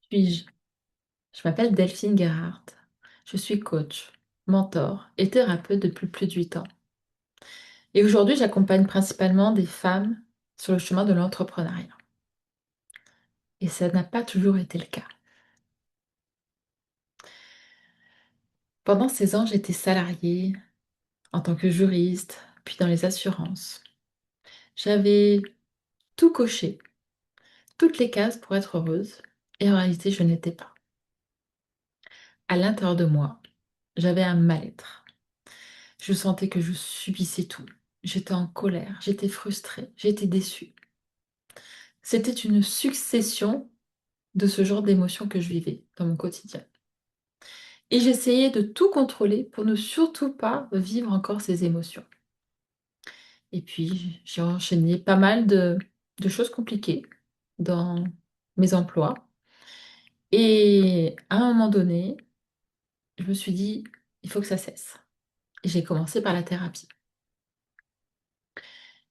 Puis-je? Je m'appelle Delphine Gerhardt. Je suis coach, mentor et thérapeute depuis plus de 8 ans. Et aujourd'hui, j'accompagne principalement des femmes sur le chemin de l'entrepreneuriat. Et ça n'a pas toujours été le cas. Pendant 16 ans, j'étais salariée en tant que juriste, puis dans les assurances. J'avais tout coché, toutes les cases pour être heureuse, et en réalité, je n'étais pas. À l'intérieur de moi, j'avais un mal-être. Je sentais que je subissais tout. J'étais en colère, j'étais frustrée, j'étais déçue. C'était une succession de ce genre d'émotions que je vivais dans mon quotidien. Et j'essayais de tout contrôler pour ne surtout pas vivre encore ces émotions. Et puis, j'ai enchaîné pas mal de choses compliquées dans mes emplois. Et à un moment donné, je me suis dit, il faut que ça cesse. Et j'ai commencé par la thérapie.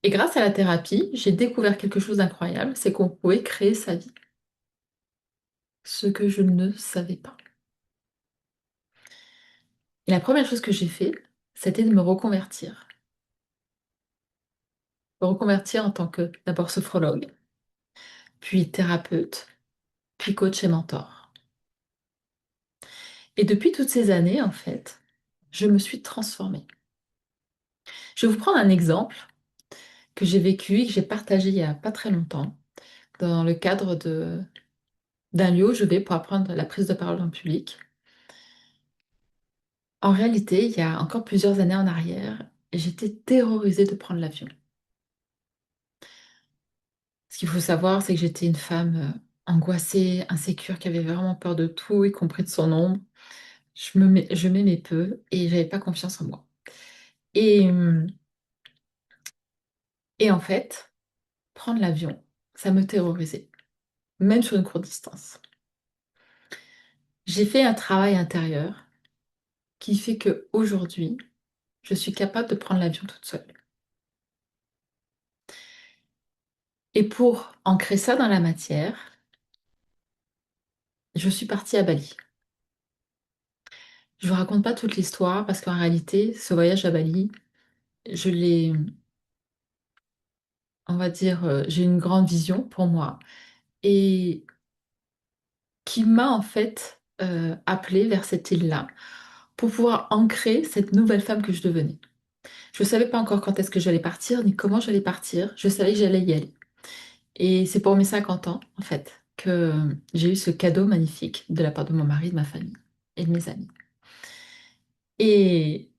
Et grâce à la thérapie, j'ai découvert quelque chose d'incroyable, c'est qu'on pouvait créer sa vie. Ce que je ne savais pas. Et la première chose que j'ai fait, c'était de me reconvertir. Me reconvertir en tant que d'abord sophrologue, puis thérapeute, puis coach et mentor. Et depuis toutes ces années, en fait, je me suis transformée. Je vais vous prendre un exemple que j'ai vécu et que j'ai partagé il y a pas très longtemps dans le cadre d'un lieu où je vais pour apprendre la prise de parole en public. En réalité, il y a encore plusieurs années en arrière, j'étais terrorisée de prendre l'avion. Ce qu'il faut savoir, c'est que j'étais une femme angoissée, insécure, qui avait vraiment peur de tout, y compris de son ombre. Je m'aimais peu et j'avais pas confiance en moi. Et, hum, et en fait, prendre l'avion, ça me terrorisait, même sur une courte distance. J'ai fait un travail intérieur qui fait que aujourd'hui, je suis capable de prendre l'avion toute seule. Et pour ancrer ça dans la matière, je suis partie à Bali. Je vous raconte pas toute l'histoire parce qu'en réalité, ce voyage à Bali, je l'ai, on va dire, j'ai une grande vision pour moi et qui m'a en fait appelée vers cette île-là pour pouvoir ancrer cette nouvelle femme que je devenais. Je ne savais pas encore quand est-ce que j'allais partir ni comment j'allais partir. Je savais que j'allais y aller. Et c'est pour mes 50 ans, en fait, que j'ai eu ce cadeau magnifique de la part de mon mari, de ma famille et de mes amis. Et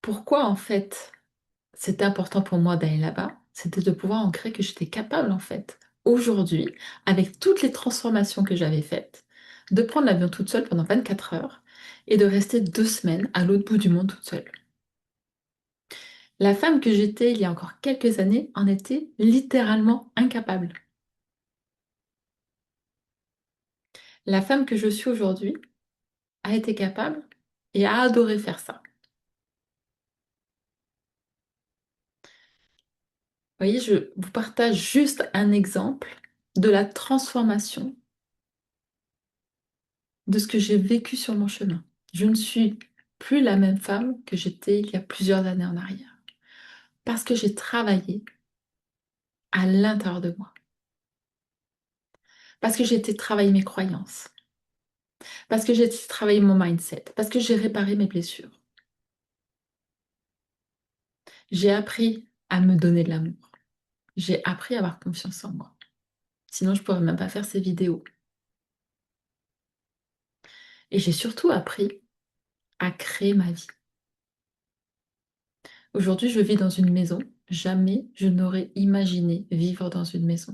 pourquoi, en fait, c'était important pour moi d'aller là-bas? C'était de pouvoir ancrer que j'étais capable, en fait, aujourd'hui, avec toutes les transformations que j'avais faites, de prendre l'avion toute seule pendant 24 heures et de rester 2 semaines à l'autre bout du monde toute seule. La femme que j'étais il y a encore quelques années en était littéralement incapable. La femme que je suis aujourd'hui a été capable et a adoré faire ça. Vous voyez, je vous partage juste un exemple de la transformation de ce que j'ai vécu sur mon chemin. Je ne suis plus la même femme que j'étais il y a plusieurs années en arrière parce que j'ai travaillé à l'intérieur de moi, parce que j'ai été travailler mes croyances, parce que j'ai été travailler mon mindset, parce que j'ai réparé mes blessures. J'ai appris à me donner de l'amour. J'ai appris à avoir confiance en moi. Sinon, je pourrais même pas faire ces vidéos. Et j'ai surtout appris à créer ma vie. Aujourd'hui, je vis dans une maison. Jamais je n'aurais imaginé vivre dans une maison.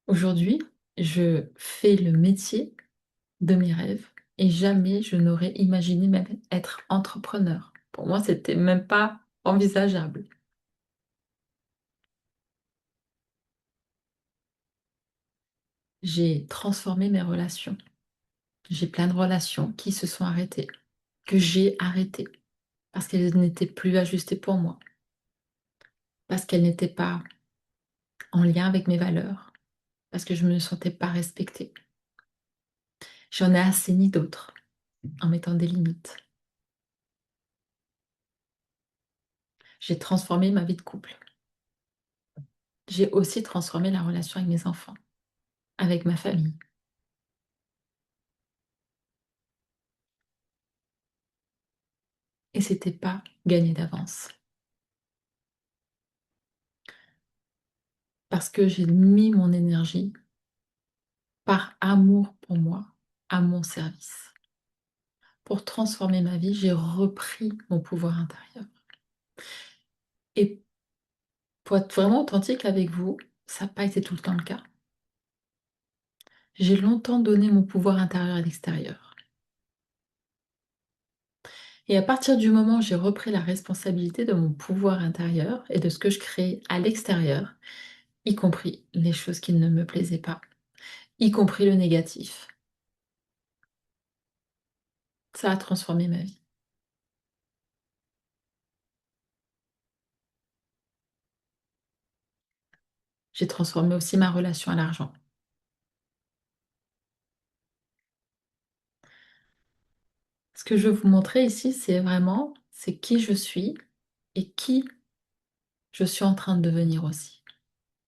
Aujourd'hui, je fais le métier de mes rêves et jamais je n'aurais imaginé même être entrepreneur. Pour moi, c'était même pas envisageable. J'ai transformé mes relations. J'ai plein de relations qui se sont arrêtées, que j'ai arrêtées parce qu'elles n'étaient plus ajustées pour moi, parce qu'elles n'étaient pas en lien avec mes valeurs, parce que je ne me sentais pas respectée. J'en ai assaini d'autres en mettant des limites. J'ai transformé ma vie de couple. J'ai aussi transformé la relation avec mes enfants, avec ma famille. Et c'était pas gagné d'avance. Parce que j'ai mis mon énergie par amour pour moi à mon service. Pour transformer ma vie, j'ai repris mon pouvoir intérieur. Et pour être vraiment authentique avec vous, ça n'a pas été tout le temps le cas. J'ai longtemps donné mon pouvoir intérieur à l'extérieur. Et à partir du moment où j'ai repris la responsabilité de mon pouvoir intérieur et de ce que je crée à l'extérieur, y compris les choses qui ne me plaisaient pas, y compris le négatif, ça a transformé ma vie. J'ai transformé aussi ma relation à l'argent. Ce que je veux vous montrer ici, c'est qui je suis et qui je suis en train de devenir aussi.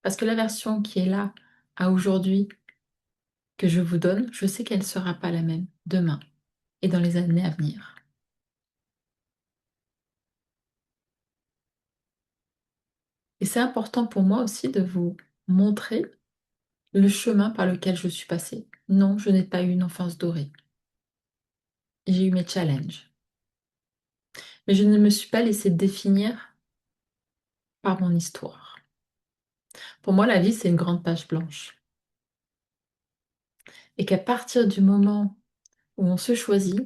Parce que la version qui est là à aujourd'hui que je vous donne, je sais qu'elle ne sera pas la même demain et dans les années à venir. Et c'est important pour moi aussi de vous montrer le chemin par lequel je suis passée. Non, je n'ai pas eu une enfance dorée. J'ai eu mes challenges. Mais je ne me suis pas laissée définir par mon histoire. Pour moi, la vie, c'est une grande page blanche. Et qu'à partir du moment où on se choisit,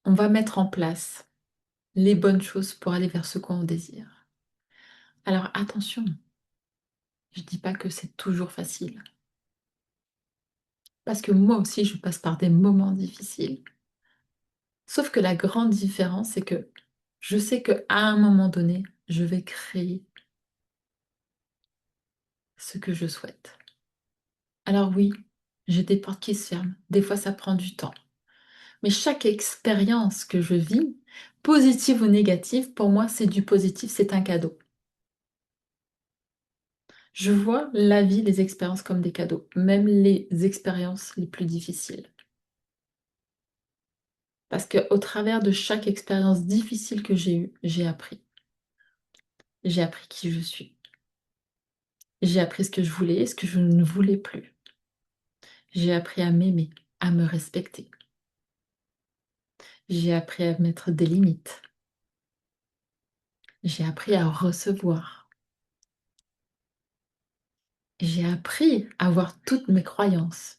on va mettre en place les bonnes choses pour aller vers ce qu'on désire. Alors attention, je ne dis pas que c'est toujours facile. Parce que moi aussi, je passe par des moments difficiles. Sauf que la grande différence, c'est que je sais qu'à un moment donné, je vais créer ce que je souhaite. Alors oui, j'ai des portes qui se ferment. Des fois, ça prend du temps. Mais chaque expérience que je vis, positive ou négative, pour moi, c'est du positif, c'est un cadeau. Je vois la vie, les expériences comme des cadeaux, même les expériences les plus difficiles. Parce qu'au travers de chaque expérience difficile que j'ai eue, j'ai appris. J'ai appris qui je suis. J'ai appris ce que je voulais et ce que je ne voulais plus. J'ai appris à m'aimer, à me respecter. J'ai appris à mettre des limites. J'ai appris à recevoir. J'ai appris à voir toutes mes croyances,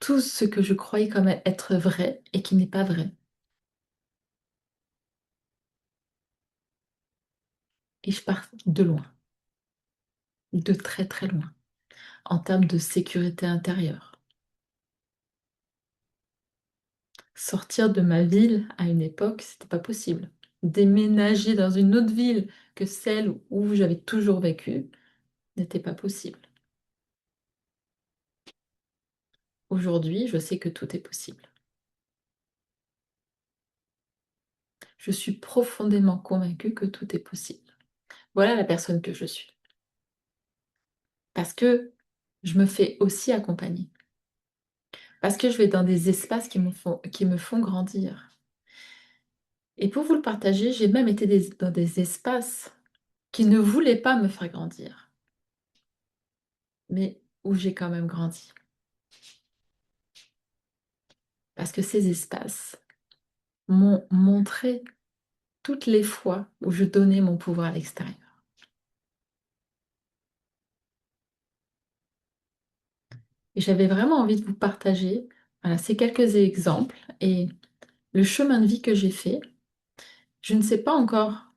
tout ce que je croyais comme être vrai et qui n'est pas vrai. Et je pars de loin, de très très loin, en termes de sécurité intérieure. Sortir de ma ville à une époque, c'était pas possible. Déménager dans une autre ville que celle où j'avais toujours vécu n'était pas possible. Aujourd'hui, je sais que tout est possible. Je suis profondément convaincue que tout est possible. Voilà la personne que je suis. Parce que je me fais aussi accompagner. Parce que je vais dans des espaces qui me font grandir. Et pour vous le partager, j'ai même été dans des espaces qui ne voulaient pas me faire grandir, mais où j'ai quand même grandi. Parce que ces espaces m'ont montré toutes les fois où je donnais mon pouvoir à l'extérieur. Et j'avais vraiment envie de vous partager, voilà, ces quelques exemples et le chemin de vie que j'ai fait. Je ne sais pas encore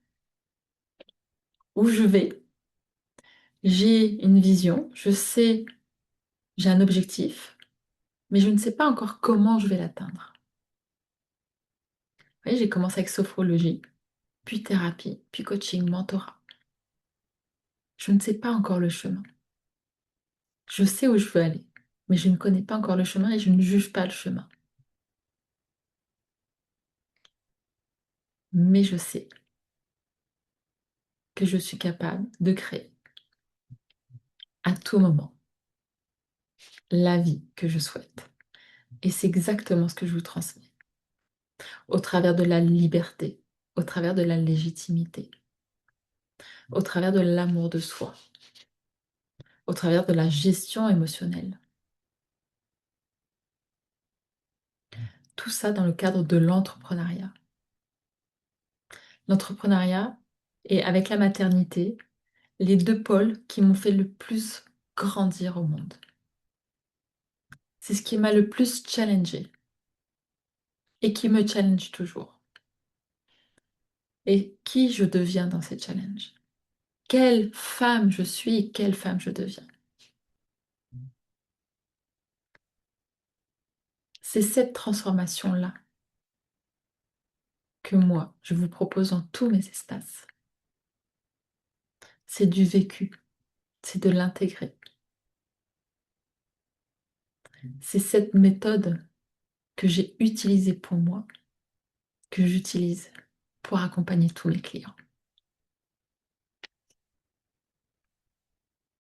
où je vais. J'ai une vision, je sais, j'ai un objectif, mais je ne sais pas encore comment je vais l'atteindre. Vous voyez, j'ai commencé avec sophrologie, puis thérapie, puis coaching, mentorat. Je ne sais pas encore le chemin. Je sais où je veux aller, mais je ne connais pas encore le chemin et je ne juge pas le chemin. Mais je sais que je suis capable de créer à tout moment la vie que je souhaite. Et c'est exactement ce que je vous transmets, au travers de la liberté, au travers de la légitimité, au travers de l'amour de soi, au travers de la gestion émotionnelle. Tout ça dans le cadre de l'entrepreneuriat. L'entrepreneuriat et avec la maternité, les deux pôles qui m'ont fait le plus grandir au monde. C'est ce qui m'a le plus challengé et qui me challenge toujours. Et qui je deviens dans ces challenges. Quelle femme je suis et quelle femme je deviens. C'est cette transformation-là que moi, je vous propose dans tous mes espaces. C'est du vécu, c'est de l'intégrer. C'est cette méthode que j'ai utilisée pour moi, que j'utilise pour accompagner tous mes clients.